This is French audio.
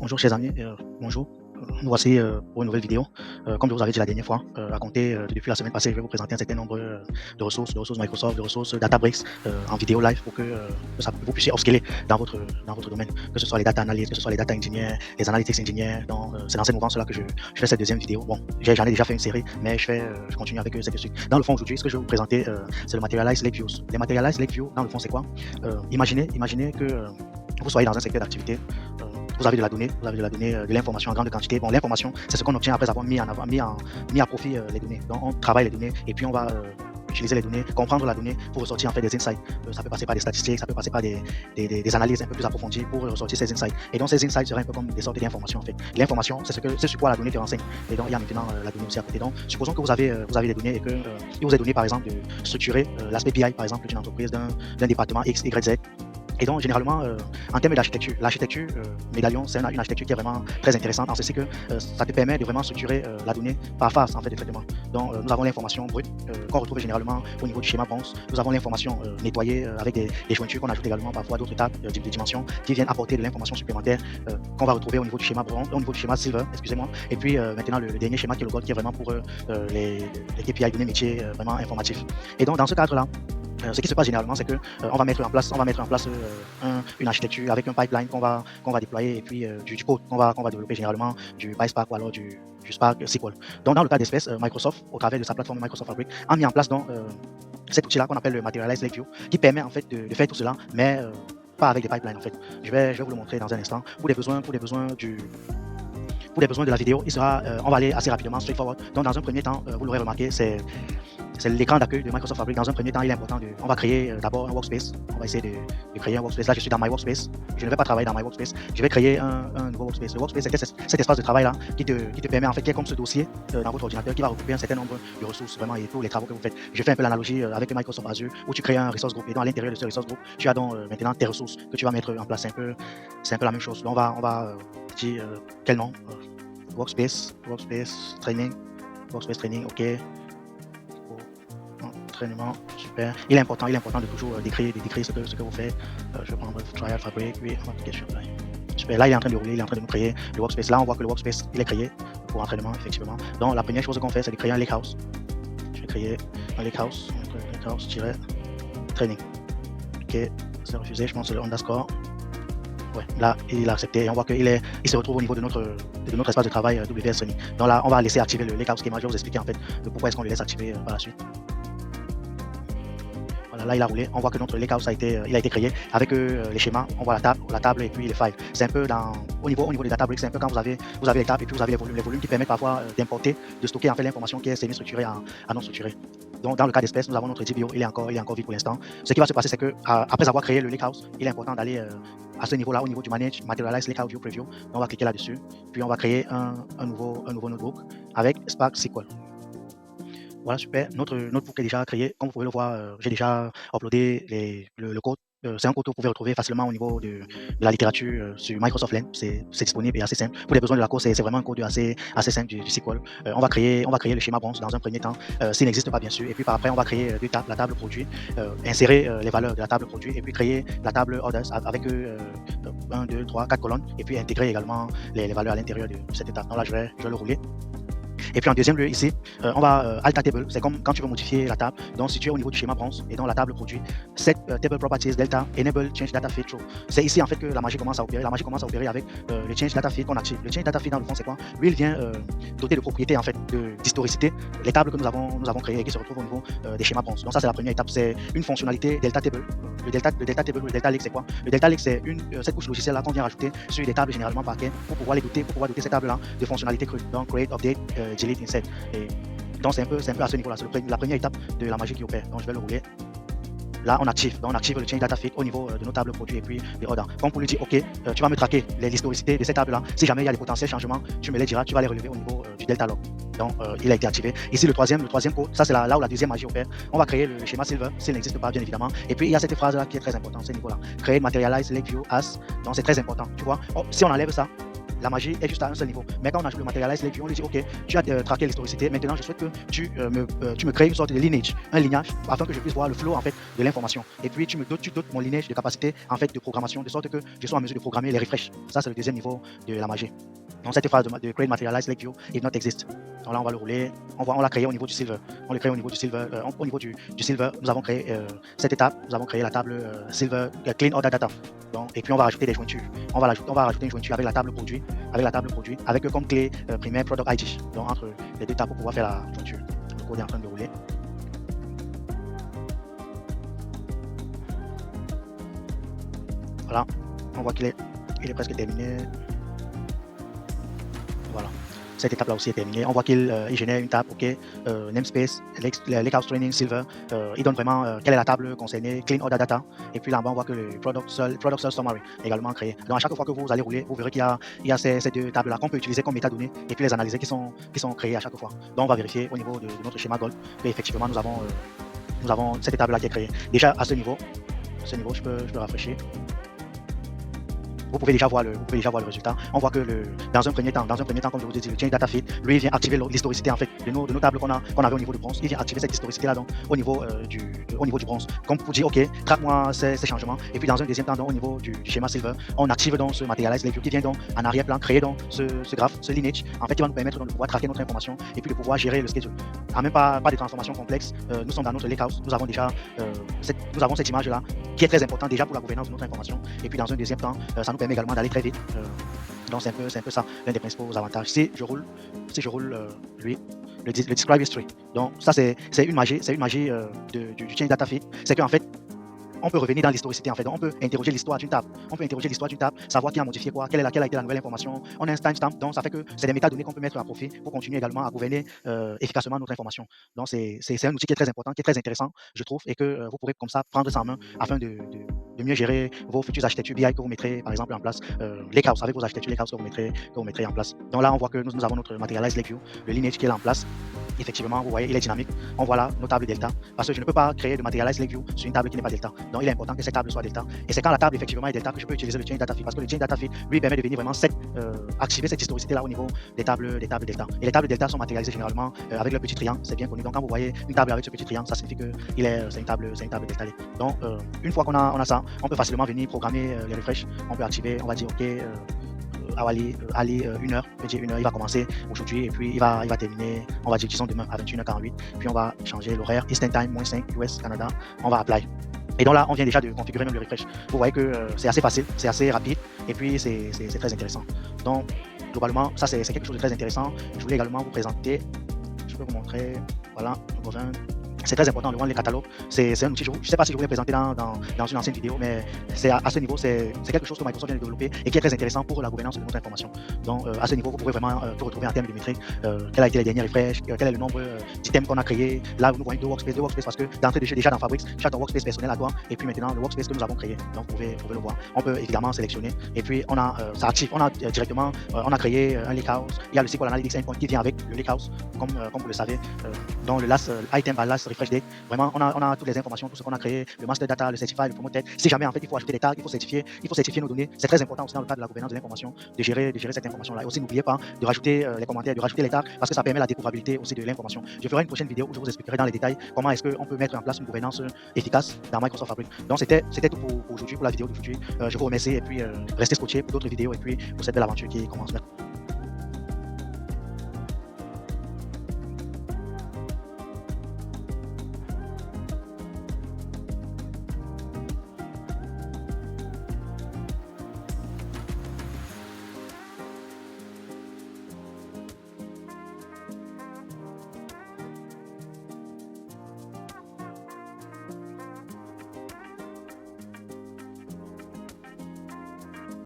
Bonjour chers amis, bonjour. Nous voici pour une nouvelle vidéo. Comme je vous avais dit la dernière fois, depuis la semaine passée, je vais vous présenter un certain nombre de ressources Microsoft, de ressources Databricks en vidéo live pour que vous puissiez upscaler dans votre domaine, que ce soit les data analysts, que ce soit les data engineers, les analytics engineers. Donc, c'est dans cette mouvance-là que je fais cette deuxième vidéo. Bon, j'en ai déjà fait une série, mais je continue avec cette suite. Dans le fond, aujourd'hui, ce que je vais vous présenter, c'est le Materialize Lake Views. Les Materialize Lake Views, dans le fond, c'est quoi? Imaginez que vous soyez dans un secteur d'activité. Vous avez de la donnée, de l'information en grande quantité. Bon, l'information, c'est ce qu'on obtient après avoir mis à profit les données. Donc, on travaille les données et puis on va utiliser les données, comprendre la donnée pour ressortir en fait des insights. Ça peut passer par des statistiques, ça peut passer par des analyses un peu plus approfondies pour ressortir ces insights. Et donc, ces insights seraient un peu comme des sortes d'informations en fait. L'information, c'est sur quoi la donnée te renseigne. Et donc, il y a maintenant la donnée aussi à côté. Donc, supposons que vous avez des données et que il vous est donné par exemple de structurer l'aspect BI par exemple d'une entreprise, d'un département X, Y, Z. Et donc, généralement, en termes d'architecture, l'architecture Medallion, c'est une architecture qui est vraiment très intéressante en ceci que ça te permet de vraiment structurer la donnée par phase en fait, de traitement. Donc, nous avons l'information brute qu'on retrouve généralement au niveau du schéma bronze. Nous avons l'information nettoyée avec des jointures qu'on ajoute également parfois d'autres tables de dimensions qui viennent apporter de l'information supplémentaire qu'on va retrouver au niveau du schéma bronze, au niveau du schéma silver, excusez-moi. Et puis, maintenant, le dernier schéma qui est le gold qui est vraiment pour les KPI données métiers vraiment informatifs. Et donc, dans ce cadre-là, ce qui se passe généralement, c'est que on va mettre en place une architecture avec un pipeline qu'on va déployer et puis du code qu'on va développer généralement du PySpark ou alors du Spark SQL. Donc dans le cas d'espèce, Microsoft, au travers de sa plateforme Microsoft Fabric, a mis en place donc cet outil-là qu'on appelle le Materialize Lake View, qui permet en fait de faire tout cela, mais pas avec des pipelines en fait. Je vais vous le montrer dans un instant. Pour les besoins de la vidéo, on va aller assez rapidement, straightforward. Donc dans un premier temps, vous l'aurez remarqué, c'est l'écran d'accueil de Microsoft Fabric. Dans un premier temps, il est important on va créer d'abord un workspace. On va essayer de créer un workspace. Là, je suis dans My Workspace. Je ne vais pas travailler dans My Workspace. Je vais créer un nouveau workspace. Le workspace, c'est cet espace de travail-là qui te permet, en fait, qui est comme ce dossier dans votre ordinateur qui va regrouper un certain nombre de ressources vraiment et tous les travaux que vous faites. Je fais un peu l'analogie avec Microsoft Azure où tu crées un resource group et dans l'intérieur de ce resource group, tu as donc maintenant tes ressources que tu vas mettre en place. C'est un peu la même chose. Donc, on va dire quel nom Workspace Training, ok. Entraînement, super. Il est important de toujours décrire ce que vous faites. Je vais prendre Trial Fabric, oui, super. Là, il est en train de rouler, il est en train de nous créer le workspace. Là, on voit que le workspace, il est créé pour entraînement, effectivement. Donc, la première chose qu'on fait, c'est de créer un lakehouse. Je vais créer un lakehouse, training. Ok, c'est refusé, je pense que c'est le underscore. Ouais, là, il a accepté et on voit qu'il se retrouve au niveau de notre espace de travail WS Training. Donc là, on va laisser activer le lakehouse schema. Je vais vous expliquer en fait pourquoi est-ce qu'on le laisse activer par la suite. Voilà, là, il a roulé. On voit que notre lakehouse a été créé avec les schémas. On voit la table et puis les files. C'est un peu au niveau des Databricks, c'est un peu quand vous avez les tables et puis vous avez les volumes qui permettent parfois d'importer, de stocker en fait l'information qui est semi-structurée à non structurée. Donc, dans le cas d'espèce, nous avons notre DBO, il est encore vide pour l'instant. Ce qui va se passer, c'est que après avoir créé le lakehouse, il est important d'aller à ce niveau-là, au niveau du Manage Materialize Lakehouse View Preview. Donc, on va cliquer là-dessus, puis on va créer un nouveau notebook avec Spark SQL. Voilà, super. Notre notebook est déjà créé. Comme vous pouvez le voir, j'ai déjà uploadé le code. C'est un code que vous pouvez retrouver facilement au niveau de la littérature sur Microsoft Learn. C'est disponible et assez simple. Pour les besoins de la course, c'est vraiment un code assez simple du SQL. On va créer le schéma bronze dans un premier temps, s'il n'existe pas bien sûr. Et puis par après, on va créer deux tables, la table produit, insérer les valeurs de la table produit et puis créer la table orders avec 1, 2, 3, 4 colonnes et puis intégrer également les valeurs à l'intérieur de cette étape. Donc là, je vais le rouler. Et puis en deuxième lieu ici, on va Alta Table, c'est comme quand tu veux modifier la table. Donc si tu es au niveau du schéma bronze et donc la table produit Set Table Properties Delta Enable Change Data Feed True. C'est ici en fait que la magie commence à opérer. La magie commence à opérer avec le Change Data Feed qu'on active. Le Change Data Feed dans le fond c'est quoi? Lui il vient doter de propriétés en fait d'historicité les tables que nous avons créées et qui se retrouvent au niveau des schémas bronze. Donc ça c'est la première étape, c'est une fonctionnalité Delta Table. Le Delta Table ou le Delta Lake c'est quoi? Le Delta Lake c'est cette couche logicielle là qu'on vient rajouter sur des tables généralement parquet pour pouvoir doter ces tables là de fonctionnalités crues. Donc create, update, delete, insert. Et donc c'est un peu à ce niveau-là, c'est la première étape de la magie qui opère. Donc je vais le rouler. Là on active le change data feed au niveau de nos tables produits et puis des ordres. Comme pour lui dire ok, tu vas me traquer l'historicité de ces tables-là. Si jamais il y a des potentiels changements, tu me les diras, tu vas les relever au niveau du delta log. Donc il a été activé. Ici le troisième code, ça c'est là où la deuxième magie opère. On va créer le schéma silver s'il n'existe pas bien évidemment. Et puis il y a cette phrase-là qui est très importante, ce niveau-là. Créer Materialize Lake View as. Donc c'est très important. Tu vois, si on enlève ça, la magie est juste à un seul niveau. Mais quand on ajoute le Materialize Lake View, on lui dit ok, tu as traqué l'historicité, maintenant je souhaite que tu me crées une sorte de lineage, un lignage, afin que je puisse voir le flow en fait de l'information. Et puis tu dotes mon lineage de capacité en fait de programmation, de sorte que je sois en mesure de programmer les refresh. Ça c'est le deuxième niveau de la magie. Donc cette phase de create Materialize Lake View it not exist. Donc là on va le rouler, on l'a créé au niveau du silver. On le crée au niveau du silver. Au niveau du silver, nous avons créé cette étape, nous avons créé la table silver clean order data. Donc, et puis on va rajouter des jointures. On va rajouter une jointure avec la table produit, avec comme clé primaire product ID. Donc entre les deux tables pour pouvoir faire la jointure. Le code est en train de rouler. Voilà, on voit qu'il est presque terminé. Voilà, cette étape là aussi est terminée. On voit qu'il génère une table, ok, namespace, Lakehouse Training Silver. Il donne vraiment quelle est la table concernée, clean order data. Et puis là-bas, on voit que le product search summary est également créé. Donc à chaque fois que vous allez rouler, vous verrez qu'il y a ces deux tables là qu'on peut utiliser comme métadonnées et puis les analyser qui sont créées à chaque fois. Donc on va vérifier au niveau de notre schéma Gold qu'effectivement nous avons cette étape là qui est créée. Déjà à ce niveau, je peux rafraîchir. Vous pouvez déjà voir le résultat. On voit que dans un premier temps, comme je vous ai dit, le change data feed, lui, il vient activer l'historicité en fait de nos tables qu'on avait au niveau de bronze. Il vient activer cette historicité là donc au niveau du bronze. Comme pour dire ok, traque-moi ces changements. Et puis dans un deuxième temps, donc, au niveau du schéma silver, on active donc ce Materialize Lake View qui vient donc en arrière-plan créer donc ce graphe, ce lineage, en fait qui va nous permettre donc, de pouvoir traquer notre information et puis de pouvoir gérer le schedule. En même pas de transformation complexe. Nous sommes dans notre lakehouse. Nous avons déjà cette image là qui est très importante déjà pour la gouvernance de notre information. Et puis dans un deuxième temps, ça nous permet également d'aller très vite. Donc c'est un peu ça l'un des principaux avantages. Si je roule le describe history. Donc ça c'est une magie du change data feed. C'est qu'en fait on peut revenir dans l'historicité en fait. Donc, on peut interroger l'histoire d'une table. Savoir qui a modifié quoi, quelle a été la nouvelle information. On a un timestamp, donc ça fait que c'est des métadonnées qu'on peut mettre à profit pour continuer également à gouverner efficacement notre information. Donc c'est un outil qui est très important, qui est très intéressant, je trouve, et que vous pourrez comme ça prendre ça en main afin de mieux gérer vos futures architectures BI que vous mettrez par exemple en place, Lakehouse avec vos architectures Lakehouse que vous mettrez en place. Donc là on voit que nous avons notre Materialize Lake View, le lineage qui est là en place. Effectivement, vous voyez, il est dynamique. On voit là nos tables delta. Parce que je ne peux pas créer de Materialize Lake View sur une table qui n'est pas delta. Donc il est important que cette table soit delta. Et c'est quand la table effectivement est delta que je peux utiliser le change data feed. Parce que le change data feed lui permet de venir vraiment activer cette historicité là au niveau des tables delta. Et les tables delta sont matérialisées généralement avec le petit triangle. C'est bien connu. Donc quand vous voyez une table avec ce petit triangle, ça signifie que c'est une table delta. Donc une fois qu'on a ça, on peut facilement venir programmer les refresh. On peut activer, on va dire ok. Ali, 1 heure, il va commencer aujourd'hui et puis il va terminer, on va dire disons demain à 21h48, puis on va changer l'horaire, Eastern Time, -5, US, Canada, on va apply. Et donc là, on vient déjà de configurer même le refresh. Vous voyez que c'est assez facile, c'est assez rapide et puis c'est très intéressant. Donc globalement, ça c'est quelque chose de très intéressant. Je voulais également vous présenter, je peux vous montrer, voilà, c'est très important de voir les catalogues. C'est un outil, je ne sais pas si je vous l'ai présenté dans une ancienne vidéo, mais c'est à ce niveau, c'est quelque chose que Microsoft vient de développer et qui est très intéressant pour la gouvernance de notre information. Donc à ce niveau, vous pourrez vraiment tout retrouver en termes de métriques, quel a été les derniers refresh, quel est le nombre d'items qu'on a créés. Là, nous voyons deux workspaces parce que d'entrée de jeu, déjà dans Fabrics, tu as ton workspace personnel à toi et puis maintenant le workspace que nous avons créé. Donc vous pouvez le voir. On peut évidemment sélectionner et puis ça active. On a directement, on a créé un lakehouse. Il y a le SQL Analytics Endpoint qui vient avec le lakehouse, comme vous le savez. Donc le last item à last refresh date. Vraiment, on a toutes les informations, tout ce qu'on a créé, le master data, le certified, le promoted. Si jamais en fait il faut ajouter des tags, il faut certifier nos données. C'est très important aussi dans le cadre de la gouvernance de l'information de gérer cette information-là. Et aussi n'oubliez pas de rajouter les commentaires, de rajouter les tags parce que ça permet la découvrabilité aussi de l'information. Je ferai une prochaine vidéo où je vous expliquerai dans les détails comment est-ce qu'on peut mettre en place une gouvernance efficace dans Microsoft Fabric. Donc c'était tout pour aujourd'hui, pour la vidéo d'aujourd'hui. Je vous remercie et puis restez scotchés pour d'autres vidéos et puis pour cette belle aventure qui commence maintenant.